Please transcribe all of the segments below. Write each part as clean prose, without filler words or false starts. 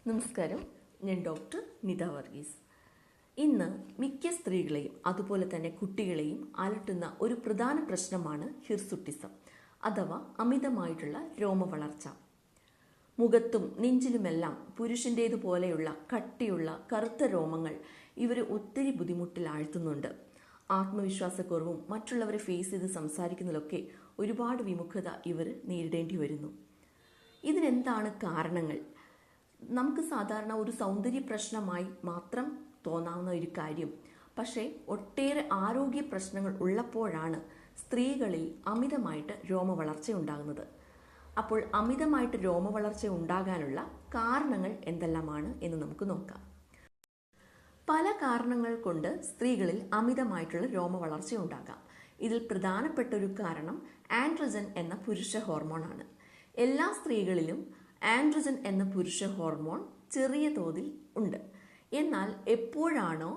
നമസ്കാരം, ഞാൻ ഡോക്ടർ നിത വർഗീസ്. ഇന്ന് മിക്ക സ്ത്രീകളെയും അതുപോലെ തന്നെ കുട്ടികളെയും അലട്ടുന്ന ഒരു പ്രധാന പ്രശ്നമാണ് ഹിർസുട്ടിസം അഥവാ അമിതമായിട്ടുള്ള രോമവളർച്ച. മുഖത്തും നെഞ്ചിലുമെല്ലാം പുരുഷൻ്റേതുപോലെയുള്ള കട്ടിയുള്ള കറുത്ത രോമങ്ങൾ ഇവരെ ഒത്തിരി ബുദ്ധിമുട്ടിൽ ആഴ്ത്തുന്നുണ്ട്. ആത്മവിശ്വാസക്കുറവും മറ്റുള്ളവരെ ഫേസ് ചെയ്ത് സംസാരിക്കുന്നതിലൊക്കെ ഒരുപാട് വിമുഖത ഇവർ നേരിടേണ്ടി വരുന്നു. ഇതിനെന്താണ് കാരണങ്ങൾ? നമുക്ക് സാധാരണ ഒരു സൗന്ദര്യ പ്രശ്നമായി മാത്രം തോന്നാവുന്ന ഒരു കാര്യം, പക്ഷേ ഒട്ടേറെ ആരോഗ്യ പ്രശ്നങ്ങൾ ഉള്ളപ്പോഴാണ് സ്ത്രീകളിൽ അമിതമായിട്ട് രോമവളർച്ച ഉണ്ടാകുന്നത്. അപ്പോൾ അമിതമായിട്ട് രോമവളർച്ച ഉണ്ടാകാനുള്ള കാരണങ്ങൾ എന്തെല്ലാമാണ് എന്ന് നമുക്ക് നോക്കാം. പല കാരണങ്ങൾ കൊണ്ട് സ്ത്രീകളിൽ അമിതമായിട്ടുള്ള രോമവളർച്ച ഉണ്ടാകാം. ഇതിൽ പ്രധാനപ്പെട്ട ഒരു കാരണം ആൻഡ്രോജൻ എന്ന പുരുഷ ഹോർമോണാണ്. എല്ലാ സ്ത്രീകളിലും ആൻഡ്രോജൻ എന്ന പുരുഷ ഹോർമോൺ ചെറിയ തോതിൽ ഉണ്ട്. എന്നാൽ എപ്പോഴാണോ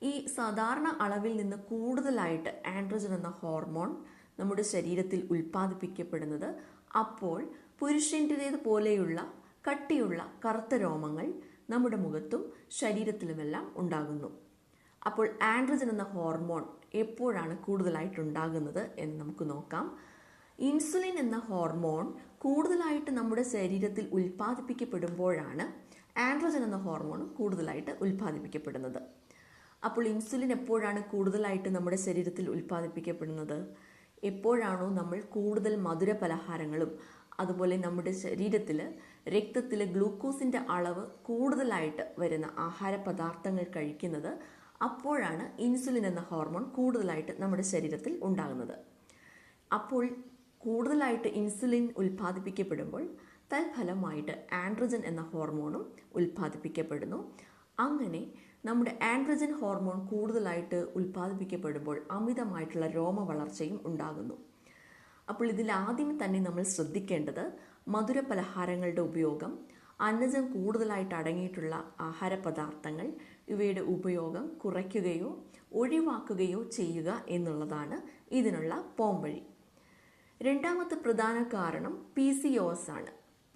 ഈ സാധാരണ അളവിൽ നിന്ന് കൂടുതലായിട്ട് ആൻഡ്രോജൻ എന്ന ഹോർമോൺ നമ്മുടെ ശരീരത്തിൽ ഉൽപ്പാദിപ്പിക്കപ്പെടുന്നത്, അപ്പോൾ പുരുഷൻ്റേതുപോലെയുള്ള കട്ടിയുള്ള കറുത്ത രോമങ്ങൾ നമ്മുടെ മുഖത്തും ശരീരത്തിലുമെല്ലാം ഉണ്ടാകുന്നു. അപ്പോൾ ആൻഡ്രോജൻ എന്ന ഹോർമോൺ എപ്പോഴാണ് കൂടുതലായിട്ടുണ്ടാകുന്നത് എന്ന് നമുക്ക് നോക്കാം. ഇൻസുലിൻ എന്ന ഹോർമോൺ കൂടുതലായിട്ട് നമ്മുടെ ശരീരത്തിൽ ഉൽപ്പാദിപ്പിക്കപ്പെടുമ്പോഴാണ് ആൻഡ്രോജൻ എന്ന ഹോർമോൺ കൂടുതലായിട്ട് ഉൽപ്പാദിപ്പിക്കപ്പെടുന്നത്. അപ്പോൾ ഇൻസുലിൻ എപ്പോഴാണ് കൂടുതലായിട്ട് നമ്മുടെ ശരീരത്തിൽ ഉൽപ്പാദിപ്പിക്കപ്പെടുന്നത്? എപ്പോഴാണോ നമ്മൾ കൂടുതൽ മധുര പലഹാരങ്ങളും അതുപോലെ നമ്മുടെ ശരീരത്തിൽ രക്തത്തിൽ ഗ്ലൂക്കോസിൻ്റെ അളവ് കൂടുതലായിട്ട് വരുന്ന ആഹാര പദാർത്ഥങ്ങൾ കഴിക്കുന്നത്, അപ്പോഴാണ് ഇൻസുലിൻ എന്ന ഹോർമോൺ കൂടുതലായിട്ട് നമ്മുടെ ശരീരത്തിൽ ഉണ്ടാകുന്നത്. അപ്പോൾ കൂടുതലായിട്ട് ഇൻസുലിൻ ഉൽപ്പാദിപ്പിക്കപ്പെടുമ്പോൾ തൽഫലമായിട്ട് ആൻഡ്രോജൻ എന്ന ഹോർമോണും ഉൽപ്പാദിപ്പിക്കപ്പെടുന്നു. അങ്ങനെ നമ്മുടെ ആൻഡ്രോജൻ ഹോർമോൺ കൂടുതലായിട്ട് ഉൽപ്പാദിപ്പിക്കപ്പെടുമ്പോൾ അമിതമായിട്ടുള്ള രോമവളർച്ചയും ഉണ്ടാകുന്നു. അപ്പോൾ ഇതിൽ ആദ്യം തന്നെ നമ്മൾ ശ്രദ്ധിക്കേണ്ടത് മധുര പലഹാരങ്ങളുടെ ഉപയോഗം, അന്നജം കൂടുതലായിട്ട് അടങ്ങിയിട്ടുള്ള ആഹാര പദാർത്ഥങ്ങൾ ഇവയുടെ ഉപയോഗം കുറയ്ക്കുകയോ ഒഴിവാക്കുകയോ ചെയ്യുക എന്നുള്ളതാണ് ഇതിനുള്ള പോംവഴി. രണ്ടാമത്തെ പ്രധാന കാരണം PCOS ആണ്.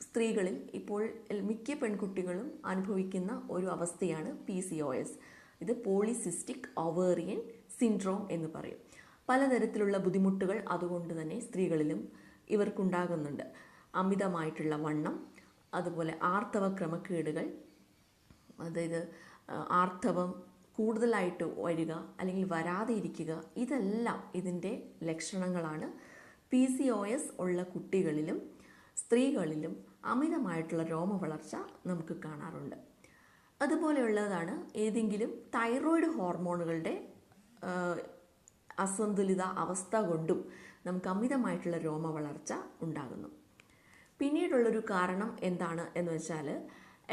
സ്ത്രീകളിൽ ഇപ്പോൾ മിക്ക പെൺകുട്ടികളും അനുഭവിക്കുന്ന ഒരു അവസ്ഥയാണ് PCOS. ഇത് പോളിസിസ്റ്റിക് ഓവേറിയൻ സിൻഡ്രോം എന്ന് പറയും. പലതരത്തിലുള്ള ബുദ്ധിമുട്ടുകൾ അതുകൊണ്ട് തന്നെ സ്ത്രീകളിലും ഇവർക്കുണ്ടാകുന്നുണ്ട്. അമിതമായിട്ടുള്ള വണ്ണം, അതുപോലെ ആർത്തവ ക്രമക്കേടുകൾ, അതായത് ആർത്തവം കൂടുതലായിട്ട് വരിക അല്ലെങ്കിൽ വരാതെ ഇരിക്കുക, ഇതെല്ലാം ഇതിൻ്റെ ലക്ഷണങ്ങളാണ്. PCOS ഉള്ള കുട്ടികളിലും സ്ത്രീകളിലും അമിതമായിട്ടുള്ള രോമവളർച്ച നമുക്ക് കാണാറുണ്ട്. അതുപോലെയുള്ളതാണ് ഏതെങ്കിലും തൈറോയ്ഡ് ഹോർമോണുകളുടെ അസന്തുലിത അവസ്ഥ കൊണ്ടും നമുക്ക് അമിതമായിട്ടുള്ള രോമവളർച്ച ഉണ്ടാകുന്നു. പിന്നീടുള്ളൊരു കാരണം എന്താണ് എന്ന് വെച്ചാൽ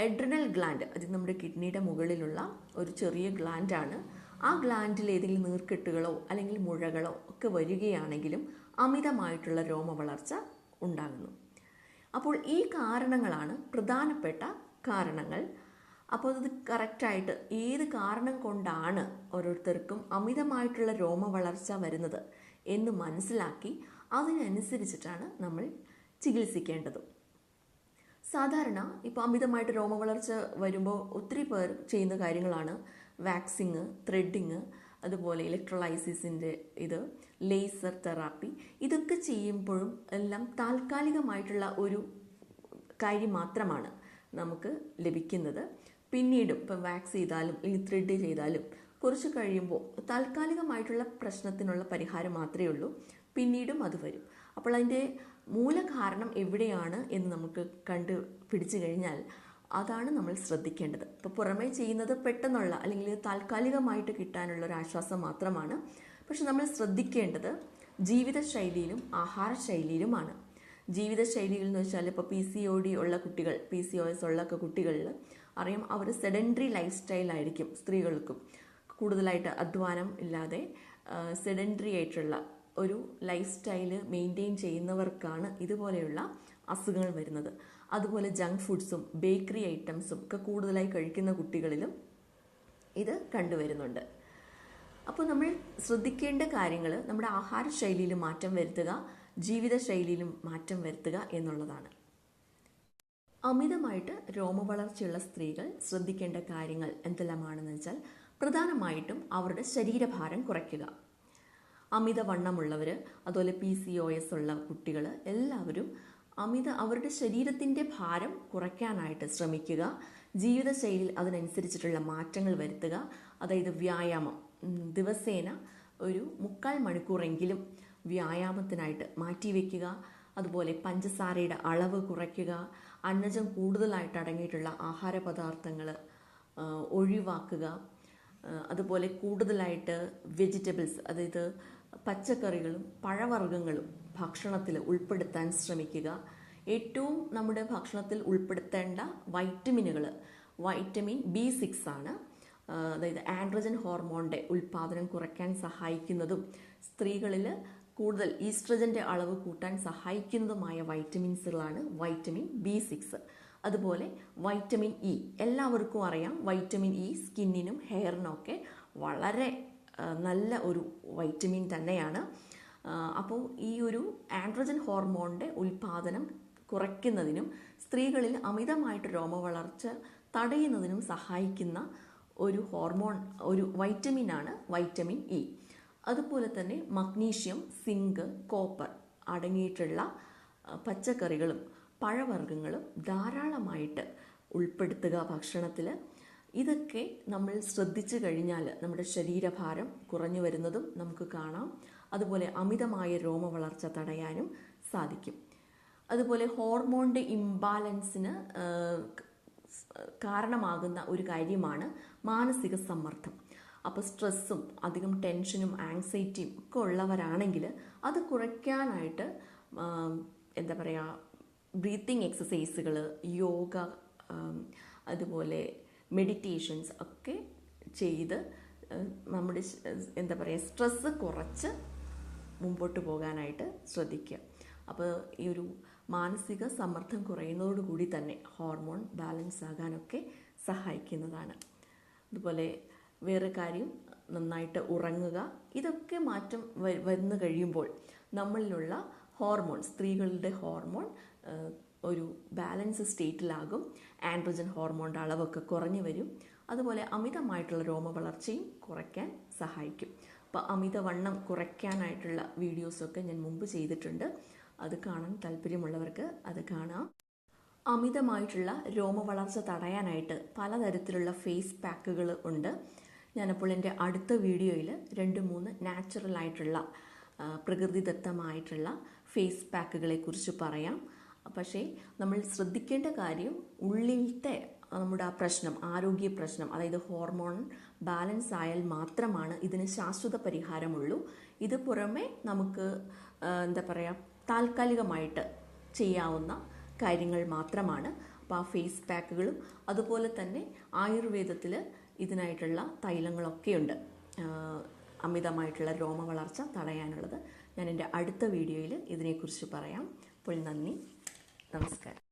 എഡ്രിനൽ ഗ്ലാൻഡ്, അത് നമ്മുടെ കിഡ്നിയുടെ മുകളിലുള്ള ഒരു ചെറിയ ഗ്ലാൻഡാണ്. ആ ഗ്ലാൻഡിൽ ഏതെങ്കിലും നീർക്കെട്ടുകളോ അല്ലെങ്കിൽ മുഴകളോ ഒക്കെ വരികയാണെങ്കിലും അമിതമായിട്ടുള്ള രോമവളർച്ച ഉണ്ടാകുന്നു. അപ്പോൾ ഈ കാരണങ്ങളാണ് പ്രധാനപ്പെട്ട കാരണങ്ങൾ. അപ്പോൾ അത് കറക്റ്റായിട്ട് ഏത് കാരണം കൊണ്ടാണ് ഓരോരുത്തർക്കും അമിതമായിട്ടുള്ള രോമവളർച്ച വരുന്നത് എന്ന് മനസ്സിലാക്കി അതിനനുസരിച്ചിട്ടാണ് നമ്മൾ ചികിത്സിക്കേണ്ടത്. സാധാരണ ഇപ്പോൾ അമിതമായിട്ട് രോമവളർച്ച വരുമ്പോൾ ഒത്തിരി പേർ ചെയ്യുന്ന കാര്യങ്ങളാണ് വാക്സിങ്, ത്രെഡിങ്, അതുപോലെ ഇലക്ട്രോലൈസിസിൻ്റെ ലേസർ തെറാപ്പി. ഇതൊക്കെ ചെയ്യുമ്പോഴും എല്ലാം താൽക്കാലികമായിട്ടുള്ള ഒരു കാര്യം മാത്രമാണ് നമുക്ക് ലഭിക്കുന്നത്. പിന്നീടും ഇപ്പം വാക്സ് ചെയ്താലും അല്ലെങ്കിൽ ത്രെഡ് ചെയ്താലും കുറച്ച് കഴിയുമ്പോൾ താൽക്കാലികമായിട്ടുള്ള പ്രശ്നത്തിനുള്ള പരിഹാരം മാത്രമേ ഉള്ളൂ. പിന്നീടും അത് വരും. അപ്പോൾ അതിൻ്റെ മൂലകാരണം എവിടെയാണ് എന്ന് നമുക്ക് കണ്ടുപിടിച്ചു കഴിഞ്ഞാൽ അതാണ് നമ്മൾ ശ്രദ്ധിക്കേണ്ടത്. ഇപ്പോൾ പുറമേ ചെയ്യുന്നത് പെട്ടെന്നുള്ള അല്ലെങ്കിൽ താൽക്കാലികമായിട്ട് കിട്ടാനുള്ള ഒരു ആശ്വാസം മാത്രമാണ്. പക്ഷെ നമ്മൾ ശ്രദ്ധിക്കേണ്ടത് ജീവിതശൈലിയിലും ആഹാരശൈലിയിലുമാണ്. ജീവിതശൈലിയിൽ എന്ന് വെച്ചാൽ ഇപ്പോൾ PCOD ഉള്ള കുട്ടികൾ, PCOS ഉള്ള കുട്ടികളിൽ അറിയാം, അവർ സെഡൻറ്ററി ലൈഫ് സ്റ്റൈലായിരിക്കും. സ്ത്രീകൾക്കും കൂടുതലായിട്ട് അധ്വാനം ഇല്ലാതെ സെഡൻറ്ററി ആയിട്ടുള്ള ഒരു ലൈഫ് സ്റ്റൈല് മെയിൻറ്റെയിൻ ചെയ്യുന്നവർക്കാണ് ഇതുപോലെയുള്ള അസുഖങ്ങൾ വരുന്നത്. അതുപോലെ ജങ്ക് ഫുഡ്സും ബേക്കറി ഐറ്റംസും ഒക്കെ കൂടുതലായി കഴിക്കുന്ന കുട്ടികളിലും ഇത് കണ്ടുവരുന്നുണ്ട്. അപ്പോൾ നമ്മൾ ശ്രദ്ധിക്കേണ്ട കാര്യങ്ങൾ നമ്മുടെ ആഹാരശൈലിയിൽ മാറ്റം വരുത്തുക, ജീവിതശൈലിയിലും മാറ്റം വരുത്തുക എന്നുള്ളതാണ്. അമിതമായിട്ട് രോമവളർച്ചയുള്ള സ്ത്രീകൾ ശ്രദ്ധിക്കേണ്ട കാര്യങ്ങൾ എന്തെല്ലാമാണെന്ന് വെച്ചാൽ പ്രധാനമായിട്ടും അവരുടെ ശരീരഭാരം കുറയ്ക്കുക. അമിതവണ്ണമുള്ളവർ, അതുപോലെ PCOS ഉള്ള കുട്ടികൾ എല്ലാവരും അവരുടെ ശരീരത്തിൻ്റെ ഭാരം കുറയ്ക്കാനായിട്ട് ശ്രമിക്കുക. ജീവിതശൈലിയിൽ അതിനനുസരിച്ചിട്ടുള്ള മാറ്റങ്ങൾ വരുത്തുക. അതായത് വ്യായാമം, ദിവസേന ഒരു 3/4 മണിക്കൂറെങ്കിലും വ്യായാമത്തിനായിട്ട് മാറ്റിവെക്കുക. അതുപോലെ പഞ്ചസാരയുടെ അളവ് കുറയ്ക്കുക. അന്നജം കൂടുതലായിട്ട് അടങ്ങിയിട്ടുള്ള ആഹാര പദാർത്ഥങ്ങൾ ഒഴിവാക്കുക. അതുപോലെ കൂടുതലായിട്ട് വെജിറ്റബിൾസ്, അതായത് പച്ചക്കറികളും പഴവർഗ്ഗങ്ങളും ഭക്ഷണത്തിൽ ഉൾപ്പെടുത്താൻ ശ്രമിക്കുക. ഏറ്റവും നമ്മുടെ ഭക്ഷണത്തിൽ ഉൾപ്പെടുത്തേണ്ട വൈറ്റമിനുകൾ വൈറ്റമിൻ B6 ആണ്. അതായത് ആൻഡ്രോജൻ ഹോർമോണിൻ്റെ ഉൽപ്പാദനം കുറയ്ക്കാൻ സഹായിക്കുന്നതും സ്ത്രീകളിൽ കൂടുതൽ ഈസ്ട്രജൻ്റെ അളവ് കൂട്ടാൻ സഹായിക്കുന്നതുമായ വൈറ്റമിൻസുകളാണ് വൈറ്റമിൻ B6. അതുപോലെ വൈറ്റമിൻ E, എല്ലാവർക്കും അറിയാം വൈറ്റമിൻ E സ്കിന്നിനും ഹെയറിനും ഒക്കെ വളരെ നല്ല ഒരു വൈറ്റമിൻ തന്നെയാണ്. അപ്പോൾ ഈ ഒരു ആൻഡ്രോജൻ ഹോർമോണിൻ്റെ ഉൽപ്പാദനം കുറയ്ക്കുന്നതിനും സ്ത്രീകളിൽ അമിതമായിട്ട് രോമവളർച്ച തടയുന്നതിനും സഹായിക്കുന്ന ഒരു വൈറ്റമിനാണ് വൈറ്റമിൻ E. അതുപോലെ തന്നെ മഗ്നീഷ്യം, സിങ്ക്, കോപ്പർ അടങ്ങിയിട്ടുള്ള പച്ചക്കറികളും പഴവർഗ്ഗങ്ങളും ധാരാളമായിട്ട് ഉൾപ്പെടുത്തുക ഭക്ഷണത്തിൽ. ഇതൊക്കെ നമ്മൾ ശ്രദ്ധിച്ചു കഴിഞ്ഞാൽ നമ്മുടെ ശരീരഭാരം കുറഞ്ഞു വരുന്നതും നമുക്ക് കാണാം. അതുപോലെ അമിതമായ രോമവളർച്ച തടയാനും സാധിക്കും. അതുപോലെ ഹോർമോണിൻ്റെ ഇംബാലൻസിന് കാരണമാകുന്ന ഒരു കാര്യമാണ് മാനസിക സമ്മർദ്ദം. അപ്പോൾ സ്ട്രെസ്സും അധികം ടെൻഷനും ആങ്സൈറ്റിയും ഒക്കെ ഉള്ളവരാണെങ്കിൽ അത് കുറയ്ക്കാനായിട്ട് ബ്രീത്തിങ് എക്സസൈസുകൾ, യോഗ, അതുപോലെ മെഡിറ്റേഷൻസ് ഒക്കെ ചെയ്ത് നമ്മുടെ സ്ട്രെസ്സ് കുറച്ച് മുമ്പോട്ട് പോകാനായിട്ട് ശ്രദ്ധിക്കുക. അപ്പോൾ ഈ ഒരു മാനസിക സമ്മർദ്ദം കുറയുന്നതോടുകൂടി തന്നെ ഹോർമോൺ ബാലൻസ് ആകാനൊക്കെ സഹായിക്കുന്നതാണ്. അതുപോലെ വേറെ കാര്യം, നന്നായിട്ട് ഉറങ്ങുക. ഇതൊക്കെ മാറ്റം വന്നു കഴിയുമ്പോൾ നമ്മളിലുള്ള ഹോർമോൺ, സ്ത്രീകളുടെ ഹോർമോൺ ഒരു ബാലൻസ് സ്റ്റേറ്റിലാകും. ആൻഡ്രോജൻ ഹോർമോണിൻ്റെ അളവൊക്കെ കുറഞ്ഞു വരും. അതുപോലെ അമിതമായിട്ടുള്ള രോമവളർച്ചയും കുറയ്ക്കാൻ സഹായിക്കും. അപ്പോൾ അമിതവണ്ണം കുറയ്ക്കാനായിട്ടുള്ള വീഡിയോസൊക്കെ ഞാൻ മുമ്പ് ചെയ്തിട്ടുണ്ട്. അത് കാണാൻ താല്പര്യമുള്ളവർക്ക് അത് കാണാം. അമിതമായിട്ടുള്ള രോമവളർച്ച തടയാനായിട്ട് പലതരത്തിലുള്ള ഫേസ് പാക്കുകൾ ഉണ്ട്. ഞാനപ്പോൾ എൻ്റെ അടുത്ത വീഡിയോയിൽ 2-3 നാച്ചുറലായിട്ടുള്ള പ്രകൃതിദത്തമായിട്ടുള്ള ഫേസ് പാക്കുകളെ കുറിച്ച് പറയാം. പക്ഷേ നമ്മൾ ശ്രദ്ധിക്കേണ്ട കാര്യം, ഉള്ളിലത്തെ നമ്മുടെ ആ പ്രശ്നം, ആരോഗ്യ പ്രശ്നം, അതായത് ഹോർമോൺ ബാലൻസ് ആയാൽ മാത്രമാണ് ഇതിന് ശാശ്വത പരിഹാരമുള്ളൂ. ഇത് പുറമെ നമുക്ക് താൽക്കാലികമായിട്ട് ചെയ്യാവുന്ന കാര്യങ്ങൾ മാത്രമാണ്. അപ്പോൾ ആ ഫേസ് പാക്കുകളും അതുപോലെ തന്നെ ആയുർവേദത്തിൽ ഇതിനായിട്ടുള്ള തൈലങ്ങളൊക്കെയുണ്ട് അമിതമായിട്ടുള്ള രോമവളർച്ച തടയാനുള്ളത്. ഞാൻ എൻ്റെ അടുത്ത വീഡിയോയിൽ ഇതിനെക്കുറിച്ച് പറയാം. അപ്പോൾ നന്ദി, നമസ്കാരം.